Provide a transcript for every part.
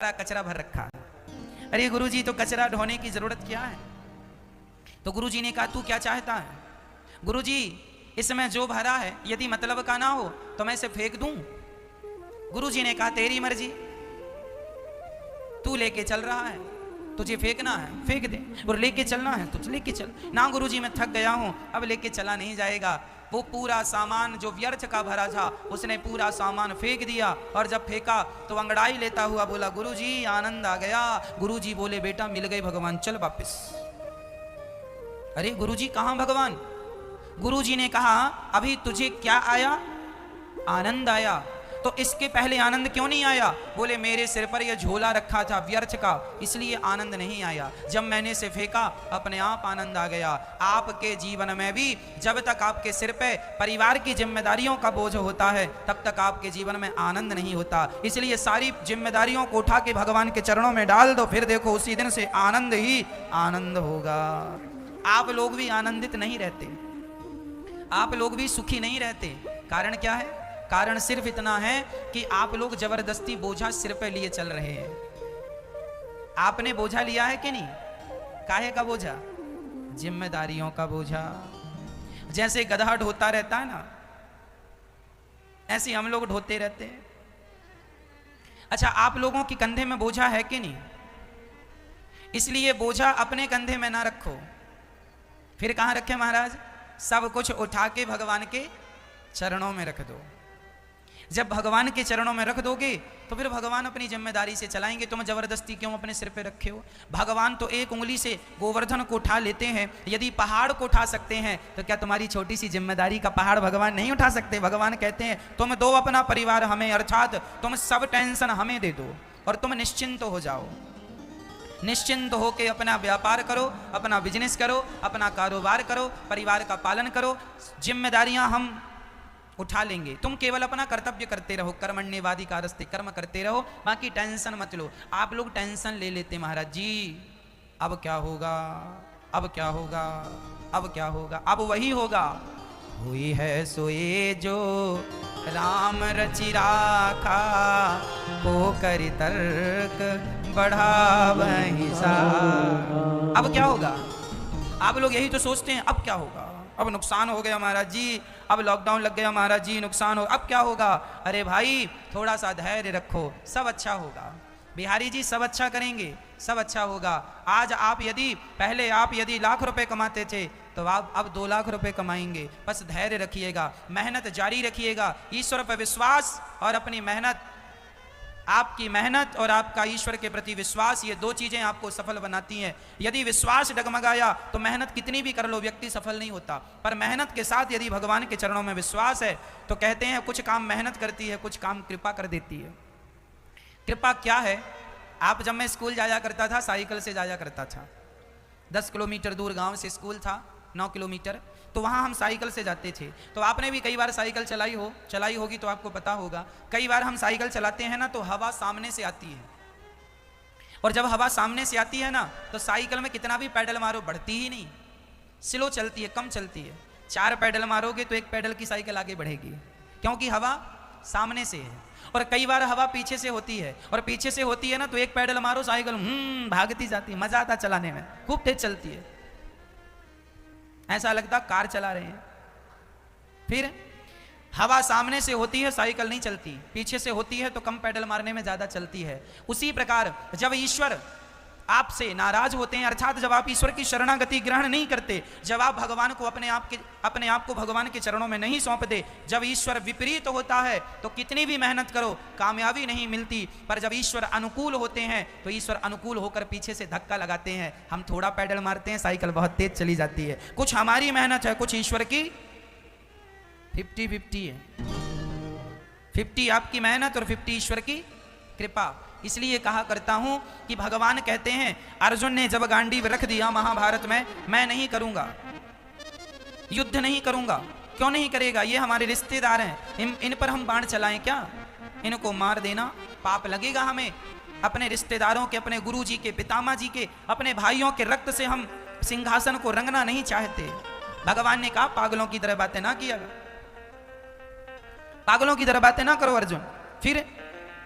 कचरा भर रखा है। अरे गुरुजी तो कचरा ढोने की जरूरत क्या है? तो गुरुजी ने कहा तू क्या चाहता है? गुरुजी इसमें जो भरा है यदि मतलब का ना हो तो मैं इसे फेंक दूं। गुरुजी ने कहा तेरी मर्जी, तू लेके चल रहा है, तुझे फेंकना है फेंक दे, और लेके चलना है तो लेके चल। ना गुरुजी मैं थक गया हूं, अब लेके चला नहीं जाएगा। वो पूरा सामान जो व्यर्थ का भरा था उसने पूरा सामान फेंक दिया, और जब फेंका तो अंगड़ाई लेता हुआ बोला गुरुजी आनंद आ गया। गुरुजी बोले बेटा मिल गए भगवान, चल वापस। अरे गुरुजी कहां भगवान? गुरुजी ने कहा अभी तुझे क्या आया? आनंद आया। तो इसके पहले आनंद क्यों नहीं आया? बोले मेरे सिर पर यह झोला रखा था व्यर्थ का, इसलिए आनंद नहीं आया। जब मैंने इसे फेंका अपने आप आनंद आ गया। आपके जीवन में भी जब तक आपके सिर पे परिवार की जिम्मेदारियों का बोझ होता है तब तक आपके जीवन में आनंद नहीं होता। इसलिए सारी जिम्मेदारियों को उठा के भगवान के चरणों में डाल दो, फिर देखो उसी दिन से आनंद ही आनंद होगा। आप लोग भी आनंदित नहीं रहते, आप लोग भी सुखी नहीं रहते। कारण क्या है? कारण सिर्फ इतना है कि आप लोग जबरदस्ती बोझा सिर पे लिए चल रहे हैं। आपने बोझा लिया है कि नहीं? काहे का बोझा? जिम्मेदारियों का बोझा। जैसे गधा ढोता रहता है ना, ऐसे हम लोग ढोते रहते हैं। अच्छा, आप लोगों के कंधे में बोझा है कि नहीं? इसलिए बोझा अपने कंधे में ना रखो। फिर कहां रखे महाराज? सब कुछ उठा के भगवान के चरणों में रख दो। जब भगवान के चरणों में रख दोगे तो फिर भगवान अपनी जिम्मेदारी से चलाएंगे। तुम जबरदस्ती क्यों अपने सिर पे रखे हो? भगवान तो एक उंगली से गोवर्धन को उठा लेते हैं। यदि पहाड़ को उठा सकते हैं तो क्या तुम्हारी छोटी सी जिम्मेदारी का पहाड़ भगवान नहीं उठा सकते? भगवान कहते हैं तुम दो अपना परिवार हमें, अर्थात तुम सब टेंशन हमें दे दो और तुम निश्चिंत हो जाओ। निश्चिंत होकर अपना व्यापार करो, अपना बिजनेस करो, अपना कारोबार करो, परिवार का पालन करो। जिम्मेदारियां हम उठा लेंगे, तुम केवल अपना कर्तव्य करते रहो। कर्मण्येवादी कारस्ते, कर्म करते रहो, बाकी टेंशन मत लो। आप लोग टेंशन ले लेते महाराज जी, अब क्या होगा, अब क्या होगा, अब क्या होगा। अब वही होगा, हुई है सोए जो राम रचि राखा, को करि तर्क बढ़ावहि सा। अब क्या होगा? आप लोग यही तो सोचते हैं अब क्या होगा, अब नुकसान हो गया महाराज जी, अब लॉकडाउन लग गया महाराज जी, नुकसान हो, अब क्या होगा? अरे भाई थोड़ा सा धैर्य रखो, सब अच्छा होगा। बिहारी जी सब अच्छा करेंगे, सब अच्छा होगा। आज आप यदि पहले आप यदि लाख रुपए कमाते थे तो आप अब 2 लाख रुपए कमाएंगे। बस धैर्य रखिएगा, मेहनत जारी रखिएगा, ईश्वर पर विश्वास और अपनी मेहनत, आपकी मेहनत और आपका ईश्वर के प्रति विश्वास, ये 2 चीजें आपको सफल बनाती हैं। यदि विश्वास डगमगाया तो मेहनत कितनी भी कर लो व्यक्ति सफल नहीं होता, पर मेहनत के साथ यदि भगवान के चरणों में विश्वास है तो कहते हैं कुछ काम मेहनत करती है, कुछ काम कृपा कर देती है। कृपा क्या है? आप जब मैं स्कूल जाया करता था, साइकिल से जाया करता था। 10 किलोमीटर दूर गांव से स्कूल था, 9 किलोमीटर, तो वहाँ हम साइकिल से जाते थे। तो आपने भी कई बार साइकिल चलाई होगी तो आपको पता होगा। कई बार हम साइकिल चलाते हैं ना तो हवा सामने से आती है, और जब हवा सामने से आती है ना तो साइकिल में कितना भी पैडल मारो बढ़ती ही नहीं, स्लो चलती है, कम चलती है। 4 पैडल मारोगे तो 1 पैडल की साइकिल आगे बढ़ेगी, क्योंकि हवा सामने से है। और कई बार हवा पीछे से होती है, और पीछे से होती है ना तो 1 पैडल मारो साइकिल भागती जाती है, मजा आता चलाने में, खूब तेज चलती है, ऐसा लगता कार चला रहे हैं। फिर हवा सामने से होती है साइकिल नहीं चलती, पीछे से होती है तो कम पैडल मारने में ज्यादा चलती है। उसी प्रकार जब ईश्वर आपसे नाराज होते हैं, अर्थात जब आप ईश्वर की शरणागति ग्रहण नहीं करते, जब आप भगवान को अपने आप को भगवान के चरणों में नहीं सौंपते, जब ईश्वर विपरीत होता है तो कितनी भी मेहनत करो कामयाबी नहीं मिलती। पर जब ईश्वर अनुकूल होते हैं तो ईश्वर अनुकूल होकर पीछे से धक्का लगाते हैं, हम थोड़ा पैडल मारते हैं साइकिल बहुत तेज चली जाती है। कुछ हमारी मेहनत है, कुछ ईश्वर की 50-50 है। 50 आपकी मेहनत और 50 ईश्वर की कृपा। इसलिए कहा करता हूं कि भगवान कहते हैं अर्जुन ने जब गांडीव रख दिया महाभारत में, मैं नहीं करूंगा, युद्ध नहीं करूंगा। क्यों नहीं करेगा? ये हमारे रिश्तेदार हैं, इन पर हम बाण चलाएं क्या? इनको मार देना पाप लगेगा हमें। अपने रिश्तेदारों के, अपने गुरु जी के, पितामह जी के, अपने भाइयों के रक्त से हम सिंहासन को रंगना नहीं चाहते। भगवान ने कहा पागलों की तरह बातें ना किया, पागलों की तरह बातें ना करो अर्जुन। फिर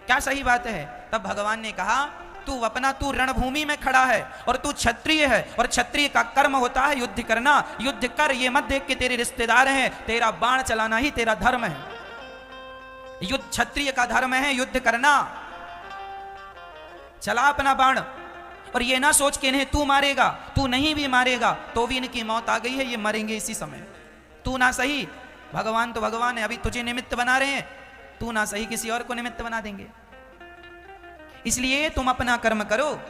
क्या सही बात है? तब भगवान ने कहा तू रणभूमि में खड़ा है और तू क्षत्रिय है, और क्षत्रिय का कर्म होता है युद्ध करना। युद्ध कर, ये मत देख के तेरे रिश्तेदार हैं, तेरा बाण चलाना ही तेरा धर्म है। युद्ध क्षत्रिय का धर्म है, युद्ध करना। चला अपना बाण, और ये ना सोच के इन्हें तू मारेगा, तू नहीं भी मारेगा तो भी इनकी मौत आ गई है, ये मरेंगे इसी समय। तू ना सही, भगवान तो भगवान है, अभी तुझे निमित्त बना रहे हैं, तू ना सही किसी और को निमित्त बना देंगे। इसलिए तुम अपना कर्म करो,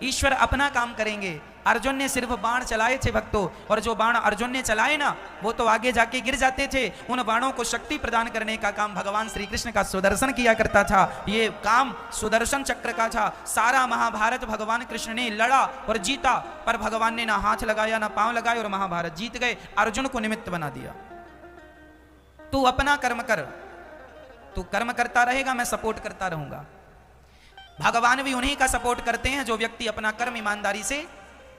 ईश्वर अपना काम करेंगे। अर्जुन ने सिर्फ बाण चलाए थे भक्तों, और जो बाण अर्जुन ने चलाए ना, वो तो आगे जाके गिर जाते थे। उन बाणों को शक्ति प्रदान करने का काम भगवान श्री कृष्ण का सुदर्शन किया करता था। ये काम सुदर्शन चक्र का था। सारा महाभारत भगवान कृष्ण ने लड़ा और जीता, पर भगवान ने ना हाथ लगाया ना पांव लगाए, और महाभारत जीत गए। अर्जुन को निमित्त बना दिया। तू अपना कर्म कर, तू कर्म करता रहेगा, मैं सपोर्ट करता रहूंगा। भगवान भी उन्हीं का सपोर्ट करते हैं जो व्यक्ति अपना कर्म ईमानदारी से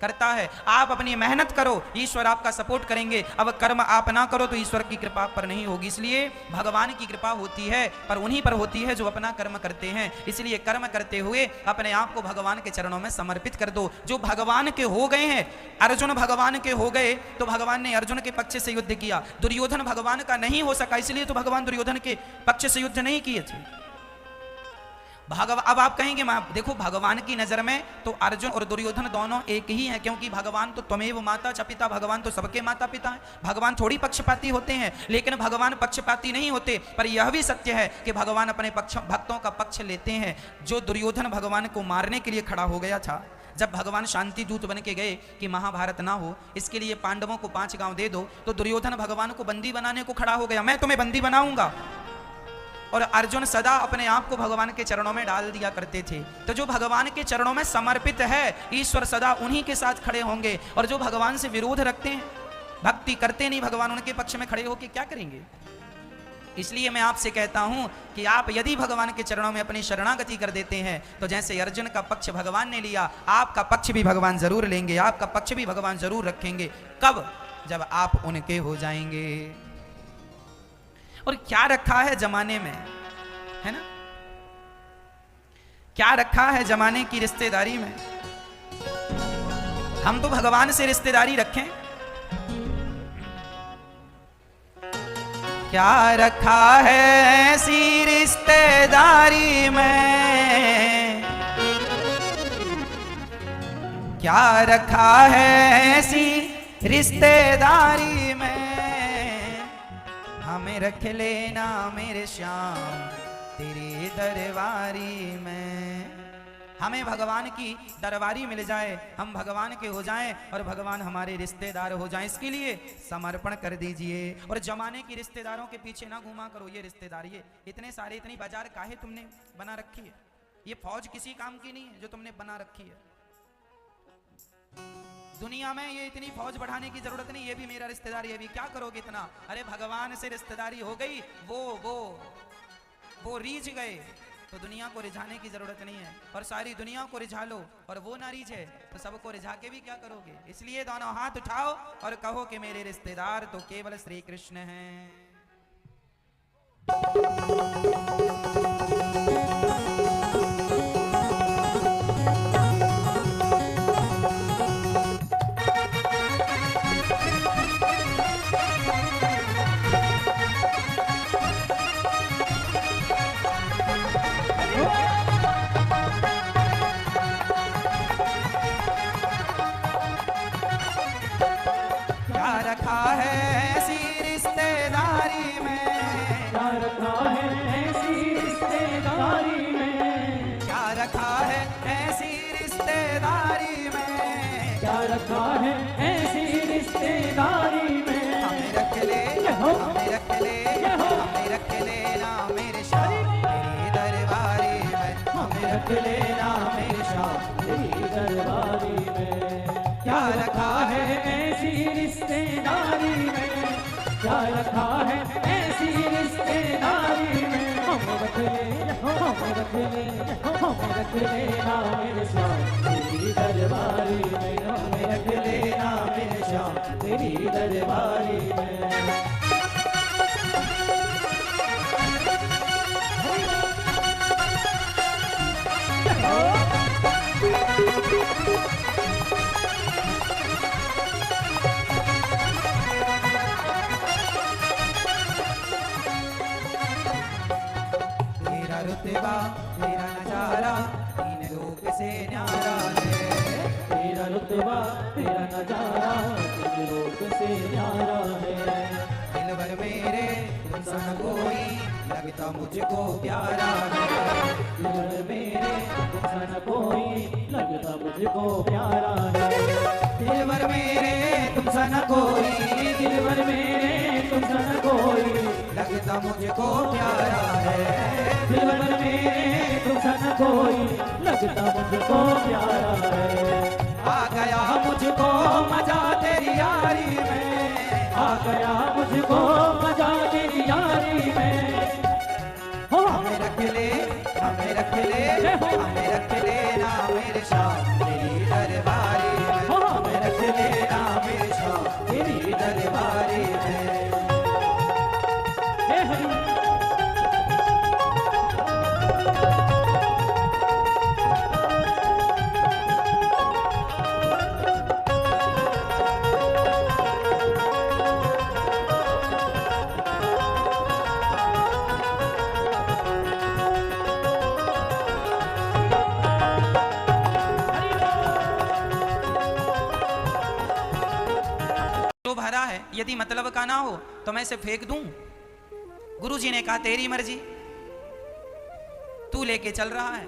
करता है। आप अपनी मेहनत करो, ईश्वर आपका सपोर्ट करेंगे। अब कर्म आप ना करो तो ईश्वर की कृपा पर नहीं होगी। इसलिए भगवान की कृपा होती है, पर उन्हीं पर होती है जो अपना कर्म करते हैं। इसलिए कर्म करते हुए अपने आप को भगवान के चरणों में समर्पित कर दो। जो भगवान के हो गए हैं, अर्जुन भगवान के हो गए तो भगवान ने अर्जुन के पक्ष से युद्ध किया। दुर्योधन भगवान का नहीं हो सका, इसलिए तो भगवान दुर्योधन के पक्ष से युद्ध नहीं किए थे। अब आप कहेंगे देखो भगवान की नजर में तो अर्जुन और दुर्योधन दोनों एक ही हैं, क्योंकि भगवान तो त्वमेव माता च पिता, भगवान तो सबके माता पिता हैं। भगवान थोड़ी पक्षपाती होते हैं, लेकिन भगवान पक्षपाती नहीं होते। पर यह भी सत्य है कि भगवान अपने भक्तों का पक्ष लेते हैं। जो दुर्योधन भगवान को मारने के लिए खड़ा हो गया था, जब भगवान शांति दूत बन के गए कि महाभारत ना हो, इसके लिए पांडवों को 5 गांव दे दो, तो दुर्योधन भगवान को बंदी बनाने को खड़ा हो गया, मैं तुम्हें बंदी बनाऊंगा। और अर्जुन सदा अपने आप को भगवान के चरणों में डाल दिया करते थे। तो जो भगवान के चरणों में समर्पित है, ईश्वर सदा उन्हीं के साथ खड़े होंगे। और जो भगवान से विरोध रखते हैं, भक्ति करते नहीं, भगवान उनके पक्ष में खड़े होकर क्या करेंगे। इसलिए मैं आपसे कहता हूं कि आप यदि भगवान के चरणों में अपनी शरणागति कर देते हैं, तो जैसे अर्जुन का पक्ष भगवान ने लिया, आपका पक्ष भी भगवान जरूर लेंगे, आपका पक्ष भी भगवान जरूर रखेंगे। कब? जब आप उनके हो जाएंगे। और क्या रखा है जमाने में, है ना, क्या रखा है जमाने की रिश्तेदारी में। हम तो भगवान से रिश्तेदारी रखें। क्या रखा है ऐसी रिश्तेदारी में, क्या रखा है ऐसी रिश्तेदारी में, हमें रख लेना मेरे श्याम तेरी दरबारी में। हमें भगवान की दरबारी मिल जाए, हम भगवान के हो जाएं और भगवान हमारे रिश्तेदार हो जाएं, इसके लिए समर्पण कर दीजिए। और जमाने की रिश्तेदारों के पीछे ना घूमा करो। ये रिश्तेदार, ये इतने सारे, इतनी बाजार काहे तुमने बना रखी है। ये फौज किसी काम की नहीं है जो तुमने बना रखी है। दुनिया में ये इतनी फौज बढ़ाने की जरूरत नहीं। ये भी मेरा रिश्तेदार, ये भी क्या करोगे इतना। अरे भगवान से रिश्तेदारी हो गई, वो रीझ गए, तो दुनिया को रिझाने की जरूरत नहीं है। और सारी दुनिया को रिझा लो और वो ना रीझे तो सबको रिझा के भी क्या करोगे। इसलिए दोनों हाथ उठाओ और कहो कि मेरे रिश्तेदार तो केवल श्री कृष्ण हैं। रख लेना मेरे शाम तेरी दरबारी में। क्या रखा है ऐसी रिश्तेदारी में, क्या रखा है ऐसी रिश्तेदारी में। हम रख लेना मेरे शाम तेरी दरबारी में, हमें रख लेना मेरे शाम तेरी दरबारी में। रुतबा तेरा नजारा तीन लोक से न्यारा है। तेरा रुतबा तेरा नजारा तीन लोक से न्यारा है। दिलबर मेरे तुमसा न कोई लगता मुझको प्यारा है। दिलबर मेरे तुमसा न कोई लगता मुझको प्यारा है। दिलबर मेरे तुमसा न कोई, दिलबर मेरे तुमसा न कोई लगता मुझको प्यारा है। दिलबर मेरे तुमसा न कोई लगता मुझको प्यारा है। आ गया मुझको मजा तेरी यारी में, आ गया मुझको मजा तेरी यारी में। हो हमें रख ले, हमें रख ले, हमें रख लेना मेरे शाह तेरी दरबारी में। हो हमें रख लेना मेरे शाह तेरी दरबारी में। हे हरि तो भरा है, यदि मतलब का ना हो तो मैं इसे फेंक दूं। गुरुजी ने कहा तेरी मर्जी, तू लेके चल रहा है,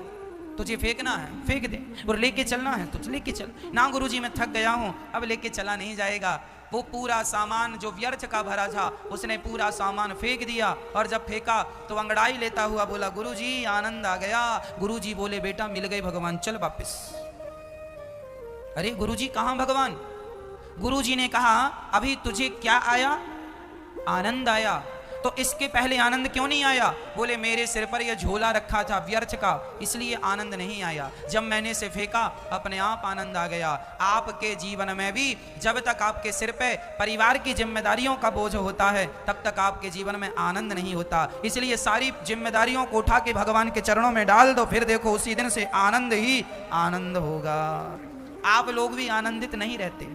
तुझे फेंकना है फेंक दे, और लेके चलना है तो लेके चल। ना गुरुजी मैं थक गया हूं, अब लेके चला नहीं जाएगा। वो पूरा सामान जो व्यर्थ का भरा था उसने पूरा सामान फेंक दिया, और जब फेंका तो अंगड़ाई लेता हुआ बोला गुरुजी आनंद आ गया। गुरुजी बोले बेटा मिल गए भगवान, चल वापिस। अरे गुरुजी कहां भगवान? गुरुजी ने कहा अभी तुझे क्या आया? आनंद आया। तो इसके पहले आनंद क्यों नहीं आया? बोले मेरे सिर पर यह झोला रखा था व्यर्थ का, इसलिए आनंद नहीं आया। जब मैंने इसे फेंका अपने आप आनंद आ गया। आपके जीवन में भी जब तक आपके सिर पे परिवार की जिम्मेदारियों का बोझ होता है तब तक आपके जीवन में आनंद नहीं होता। इसलिए सारी जिम्मेदारियों को उठा के भगवान के चरणों में डाल दो, फिर देखो उसी दिन से आनंद ही आनंद होगा। आप लोग भी आनंदित नहीं रहते,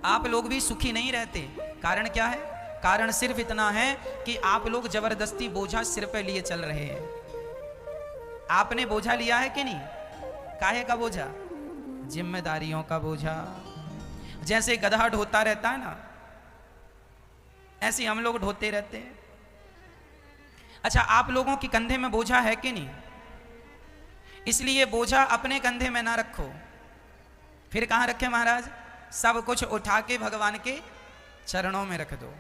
आप लोग भी सुखी नहीं रहते। कारण क्या है? कारण सिर्फ इतना है कि आप लोग जबरदस्ती बोझा सिर पे लिए चल रहे हैं। आपने बोझा लिया है कि नहीं? काहे का बोझा? जिम्मेदारियों का बोझा। जैसे गधा ढोता रहता है ना, ऐसे हम लोग ढोते रहते हैं। अच्छा, आप लोगों के कंधे में बोझा है कि नहीं? इसलिए बोझा अपने कंधे में ना रखो, फिर कहां रखे महाराज? सब कुछ उठा के भगवान के चरणों में रख दो।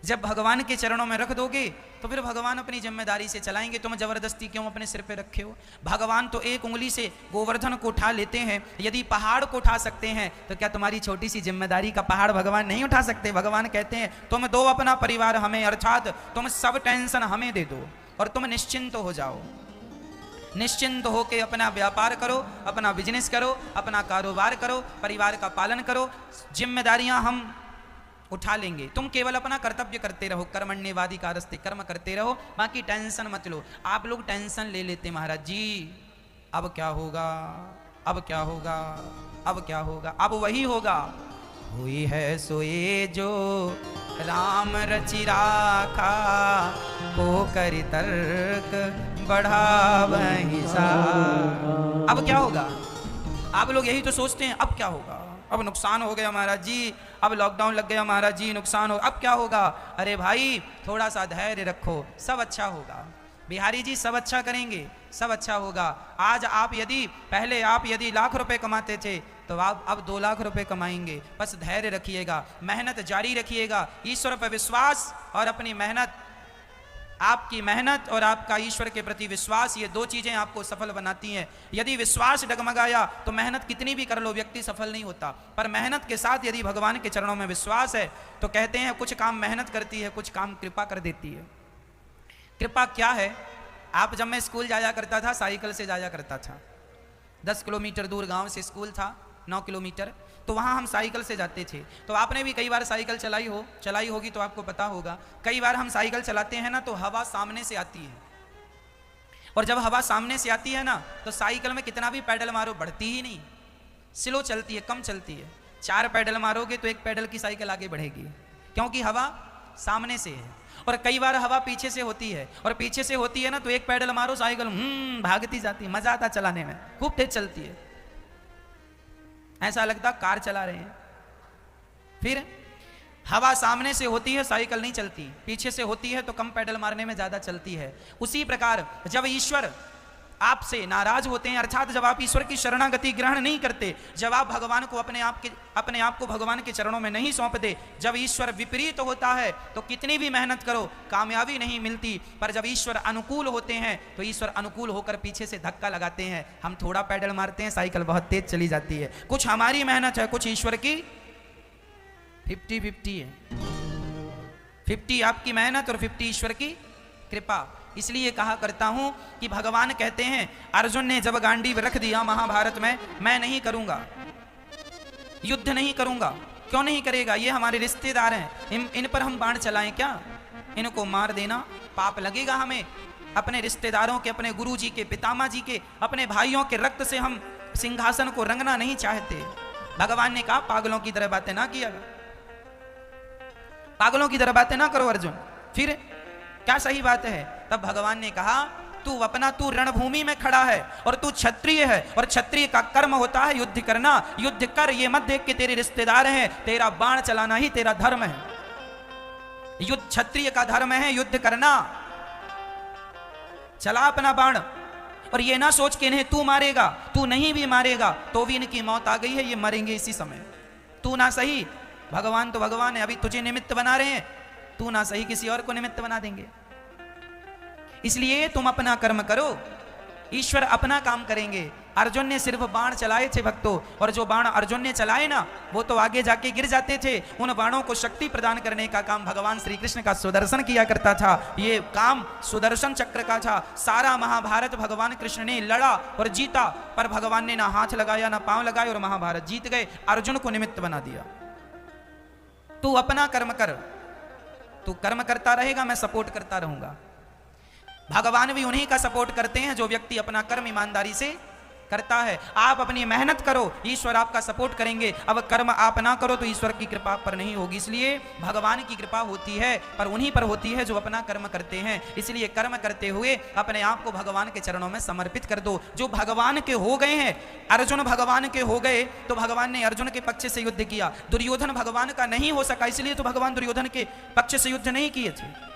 जब भगवान के चरणों में रख दोगे तो फिर भगवान अपनी जिम्मेदारी से चलाएंगे। तुम जबरदस्ती क्यों अपने सिर पे रखे हो? भगवान तो एक उंगली से गोवर्धन को उठा लेते हैं। यदि पहाड़ को उठा सकते हैं तो क्या तुम्हारी छोटी सी जिम्मेदारी का पहाड़ भगवान नहीं उठा सकते? भगवान कहते हैं तुम दो अपना परिवार हमें, अर्थात तुम सब टेंशन हमें दे दो और तुम निश्चिंत हो जाओ। निश्चिंत होके अपना व्यापार करो, अपना बिजनेस करो, अपना कारोबार करो, परिवार का पालन करो। जिम्मेदारियां हम उठा लेंगे, तुम केवल अपना कर्तव्य करते रहो। कर्मण्येवादी कारस्ते, कर्म करते रहो, बाकी टेंशन मत लो। आप लोग टेंशन ले लेते महाराज जी, अब क्या होगा, अब क्या होगा, अब क्या होगा। अब वही होगा, हुई है सोए जो राम रचि राखा, को करि तर्क बढ़ावहि सा। अब क्या होगा? आप लोग यही तो सोचते हैं, अब क्या होगा, अब नुकसान हो गया महाराज जी, अब लॉकडाउन लग गया महाराज जी, नुकसान हो, अब क्या होगा। अरे भाई थोड़ा सा धैर्य रखो, सब अच्छा होगा। बिहारी जी सब अच्छा करेंगे, सब अच्छा होगा। आज आप यदि पहले आप यदि लाख रुपए कमाते थे तो आप अब 2 लाख रुपए कमाएंगे। बस धैर्य रखिएगा, मेहनत जारी रखिएगा, ईश्वर पर विश्वास और अपनी मेहनत, आपकी मेहनत और आपका ईश्वर के प्रति विश्वास, ये 2 चीजें आपको सफल बनाती हैं। यदि विश्वास डगमगाया तो मेहनत कितनी भी कर लो व्यक्ति सफल नहीं होता, पर मेहनत के साथ यदि भगवान के चरणों में विश्वास है तो कहते हैं कुछ काम मेहनत करती है, कुछ काम कृपा कर देती है। कृपा क्या है? आप जब मैं स्कूल जाया करता था, साइकिल से जाया करता था, 10 किलोमीटर दूर गांव से स्कूल था, 9 किलोमीटर, तो वहाँ हम साइकिल से जाते थे। तो आपने भी कई बार साइकिल चलाई होगी तो आपको पता होगा, कई बार हम साइकिल चलाते हैं ना तो हवा सामने से आती है, और जब हवा सामने से आती है ना तो साइकिल में कितना भी पैडल मारो बढ़ती ही नहीं, स्लो चलती है, कम चलती है। 4 पैडल मारोगे तो 1 पैडल की साइकिल आगे बढ़ेगी, क्योंकि हवा सामने से है, और कई बार हवा पीछे से होती है, और पीछे से होती है ना तो एक पैडल मारो साइकिल भागती जाती है, मजा आता चलाने में, खूब तेज चलती है, ऐसा लगता कार चला रहे हैं। फिर हवा सामने से होती है साइकिल नहीं चलती, पीछे से होती है तो कम पैडल मारने में ज्यादा चलती है। उसी प्रकार जब ईश्वर आपसे नाराज होते हैं, अर्थात जब आप ईश्वर की शरणागति ग्रहण नहीं करते, जब आप भगवान को अपने आप को भगवान के चरणों में नहीं सौंपते, जब ईश्वर विपरीत होता है तो कितनी भी मेहनत करो कामयाबी नहीं मिलती। पर जब ईश्वर अनुकूल होते हैं तो ईश्वर अनुकूल होकर पीछे से धक्का लगाते हैं, हम थोड़ा पैडल मारते हैं साइकिल बहुत तेज चली जाती है। कुछ हमारी मेहनत है, कुछ ईश्वर की 50-50 है, 50 आपकी मेहनत और 50 ईश्वर की कृपा। इसलिए कहा करता हूं कि भगवान कहते हैं, अर्जुन ने जब गांडीव रख दिया महाभारत में, मैं नहीं करूंगा, युद्ध नहीं करूंगा। क्यों नहीं करेगा? ये हमारे रिश्तेदार हैं, इन पर हम बाण चलाएं क्या? इनको मार देना पाप लगेगा हमें। अपने रिश्तेदारों के, अपने गुरुजी के, पितामह जी के, अपने भाइयों के रक्त से हम सिंहासन को रंगना नहीं चाहते। भगवान ने कहा पागलों की तरह बातें ना किया, पागलों की तरह बातें ना करो अर्जुन। फिर क्या सही बात है? तब भगवान ने कहा तू रणभूमि में खड़ा है और तू क्षत्रिय है, और क्षत्रिय का कर्म होता है युद्ध करना। युद्ध कर, ये मत देख के तेरे रिश्तेदार हैं, तेरा बाण चलाना ही तेरा धर्म है। युद्ध क्षत्रिय का धर्म है, युद्ध करना। चला अपना बाण, और ये ना सोच के इन्हें तू मारेगा, तू नहीं भी मारेगा तो भी इनकी मौत आ गई है, ये मरेंगे इसी समय। तू ना सही, भगवान तो भगवान है, अभी तुझे निमित्त बना रहे हैं, तू ना सही किसी और को निमित्त बना देंगे। इसलिए तुम अपना कर्म करो, ईश्वर अपना काम करेंगे। अर्जुन ने सिर्फ बाण चलाए थे भक्तों, और जो बाण अर्जुन ने चलाए ना वो तो आगे जाके गिर जाते थे। उन बाणों को शक्ति प्रदान करने का काम भगवान श्री कृष्ण का सुदर्शन किया करता था। ये काम सुदर्शन चक्र का था। सारा महाभारत भगवान कृष्ण ने लड़ा और जीता, पर भगवान ने ना हाथ लगाया ना पांव लगाए और महाभारत जीत गए। अर्जुन को निमित्त बना दिया। तू अपना कर्म कर, तू कर्म करता रहेगा, मैं सपोर्ट करता रहूंगा। भगवान भी उन्हीं का सपोर्ट करते हैं जो व्यक्ति अपना कर्म ईमानदारी से करता है। आप अपनी मेहनत करो, ईश्वर आपका सपोर्ट करेंगे। अब कर्म आप ना करो तो ईश्वर की कृपा पर नहीं होगी। इसलिए भगवान की कृपा होती है, पर उन्हीं पर होती है जो अपना कर्म करते हैं। इसलिए कर्म करते हुए अपने आप को भगवान के चरणों में समर्पित कर दो। जो भगवान के हो गए हैं, अर्जुन भगवान के हो गए तो भगवान ने अर्जुन के पक्ष से युद्ध किया। दुर्योधन भगवान का नहीं हो सका, इसलिए तो भगवान दुर्योधन के पक्ष से युद्ध नहीं किए थे।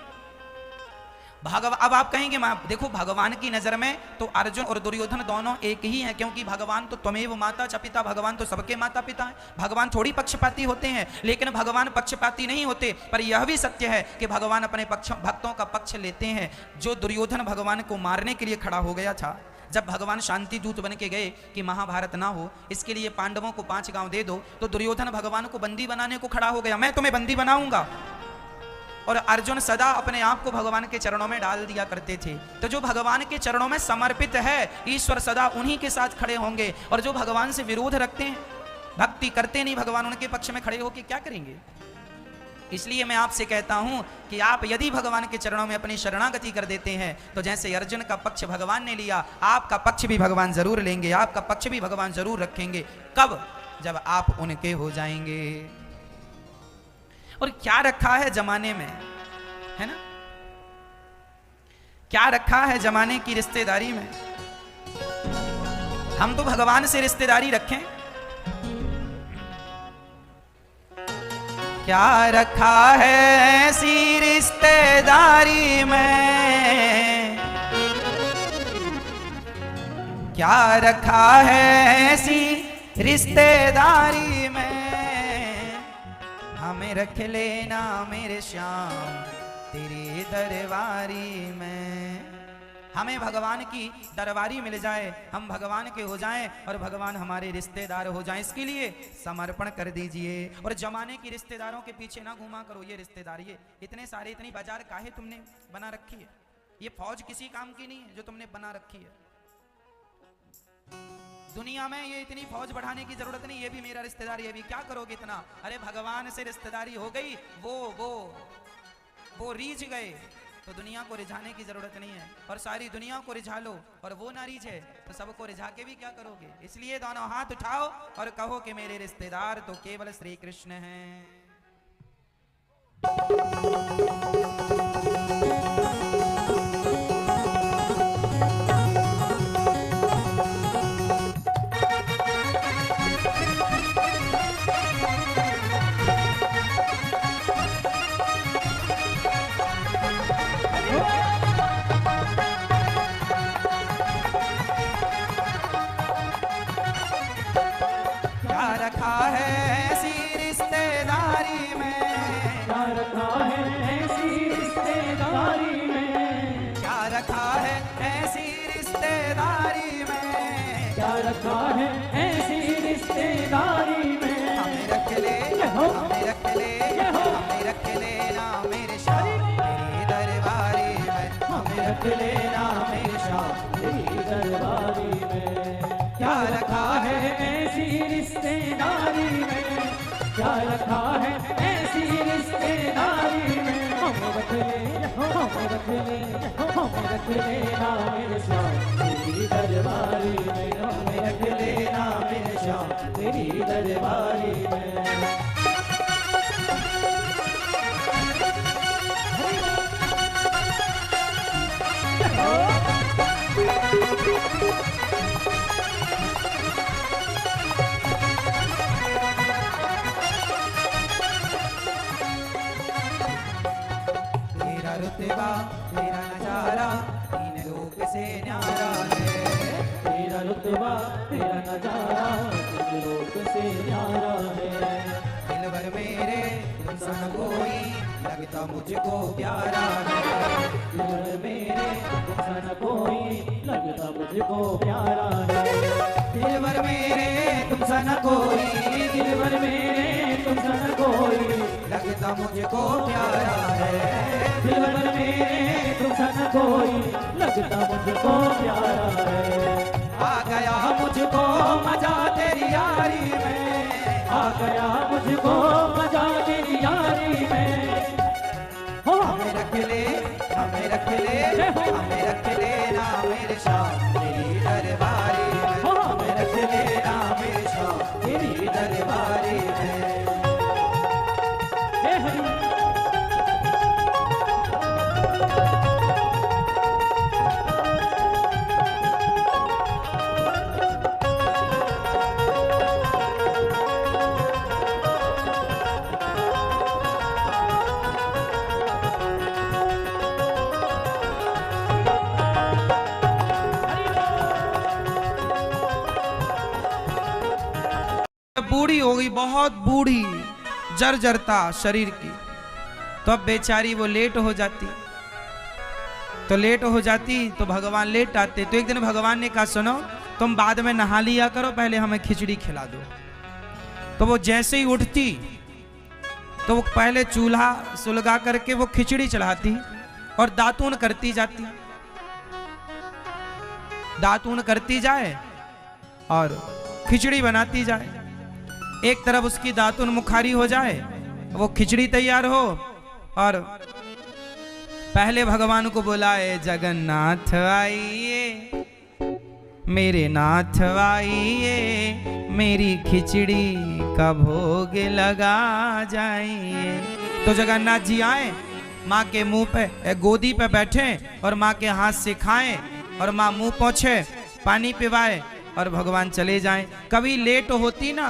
अब आप कहेंगे देखो भगवान की नजर में तो अर्जुन और दुर्योधन दोनों एक ही हैं, क्योंकि भगवान तो त्वमेव माता च पिता, भगवान तो सबके माता पिता हैं। भगवान थोड़ी पक्षपाती होते हैं, लेकिन भगवान पक्षपाती नहीं होते। पर यह भी सत्य है कि भगवान अपने भक्तों का पक्ष लेते हैं। जो दुर्योधन भगवान को मारने के लिए खड़ा हो गया था, जब भगवान शांति दूत बन के गए कि महाभारत ना हो, इसके लिए पांडवों को 5 गांव दे दो, तो दुर्योधन भगवान को बंदी बनाने को खड़ा हो गया, मैं तुम्हें बंदी बनाऊंगा। और अर्जुन सदा अपने आप को भगवान के चरणों में डाल दिया करते थे। तो जो भगवान के चरणों में समर्पित है, ईश्वर सदा उन्हीं के साथ खड़े होंगे। और जो भगवान से विरोध रखते हैं, भक्ति करते नहीं, भगवान उनके पक्ष में खड़े होकर क्या करेंगे? इसलिए मैं आपसे कहता हूं कि आप यदि भगवान के चरणों में अपनी शरणागति कर देते हैं तो जैसे अर्जुन का पक्ष भगवान ने लिया, आपका पक्ष भी भगवान जरूर लेंगे, आपका पक्ष भी भगवान जरूर रखेंगे। कब? जब आप उनके हो जाएंगे। और क्या रखा है जमाने में, है ना, क्या रखा है जमाने की रिश्तेदारी में? हम तो भगवान से रिश्तेदारी रखें। क्या रखा है ऐसी रिश्तेदारी में, क्या रखा है ऐसी रिश्तेदारी में, हमें रख लेना मेरे श्याम तेरी दरबारी में। हमें भगवान की दरबारी मिल जाए, हम भगवान के हो जाएं और भगवान हमारे रिश्तेदार हो जाएं, इसके लिए समर्पण कर दीजिए। और जमाने की रिश्तेदारों के पीछे ना घूमा करो। ये रिश्तेदार, ये इतने सारे, इतनी बाजार काहे तुमने बना रखी है? ये फौज किसी काम की नहीं है जो तुमने बना रखी है। दुनिया में ये इतनी फौज बढ़ाने की जरूरत नहीं, ये भी मेरा रिश्तेदार, ये भी क्या करोगे इतना? अरे भगवान से रिश्तेदारी हो गई, वो रीझ गए तो दुनिया को रिझाने की जरूरत नहीं है। और सारी दुनिया को रिझा लो और वो ना रीझे तो सबको रिझा के भी क्या करोगे? इसलिए दोनों हाथ उठाओ और कहो कि मेरे रिश्तेदार तो केवल श्री कृष्ण हैं। क्या रखा है ऐसी रिश्तेदारी में, क्या रखा है ऐसी रिश्तेदारी में, क्या रखा है ऐसी रिश्तेदारी में, क्या रखा है ऐसी रिश्तेदारी में। हमें रख ले, हमें रख ले, हमें रख लेना मेरे शाह तेरी दरबारी में, हमें रख लेना मेरे शाह तेरी दरबारी में। क्या रखा है ऐसी रिश्तेदारी में, क्या रखा है ऐसी रिश्तेदारी में। हमें रख ले, हमें रख ले, हमें रख लेना मेरे शाह तेरी दरबारी में, हमें रख लेना मेरे शाह तेरी दरबारी में। तेरा रुतबा तेरा नजारा तीन लोक से न्यारा है, तेरा रुतबा तेरा नजारा तुझ लोक से न्यारा है। दिलबर मेरे तुम सन कोई लगता मुझको प्यारा है, दिलबर मेरे तुम सन कोई लगता मुझको प्यारा है। दिलबर मेरे तुम सन कोई, दिलबर मेरे तुम सन कोई लगता मुझको प्यारा है, दिलबर मेरे तुम सन कोई लगता मुझको प्यारा है। आ गया मुझको मजा तेरी यारी में, आ गया मुझको मजा तेरी यारी में। हो हमें रख ले, हमें रख ले, हमें रख लेना मेरे शाह तेरी दरबारी में, हमें रख लेना मेरे शाह तेरी दरबारी में। हे हरि बूढ़ी हो गई, बहुत बूढ़ी, जर्जरता शरीर की, तो अब बेचारी वो लेट हो जाती, तो लेट हो जाती तो भगवान लेट आते। तो एक दिन भगवान ने कहा सुनो तुम बाद में नहा लिया करो, पहले हमें खिचड़ी खिला दो। तो वो जैसे ही उठती तो वो पहले चूल्हा सुलगा करके वो खिचड़ी चढ़ाती और दातून करती जाती, दातून करती जाए और खिचड़ी बनाती जाए। एक तरफ उसकी दातुन मुखारी हो जाए, वो खिचड़ी तैयार हो, और पहले भगवान को बुलाए जगन्नाथ आइए, मेरे नाथ आइए, मेरी खिचड़ी का भोग लगा जाइए। तो जगन्नाथ जी आए, माँ के मुंह पे गोदी पे बैठे और माँ के हाथ से खाएं, और माँ मुंह पोंछे, पानी पिवाए और भगवान चले जाएं। कभी लेट होती ना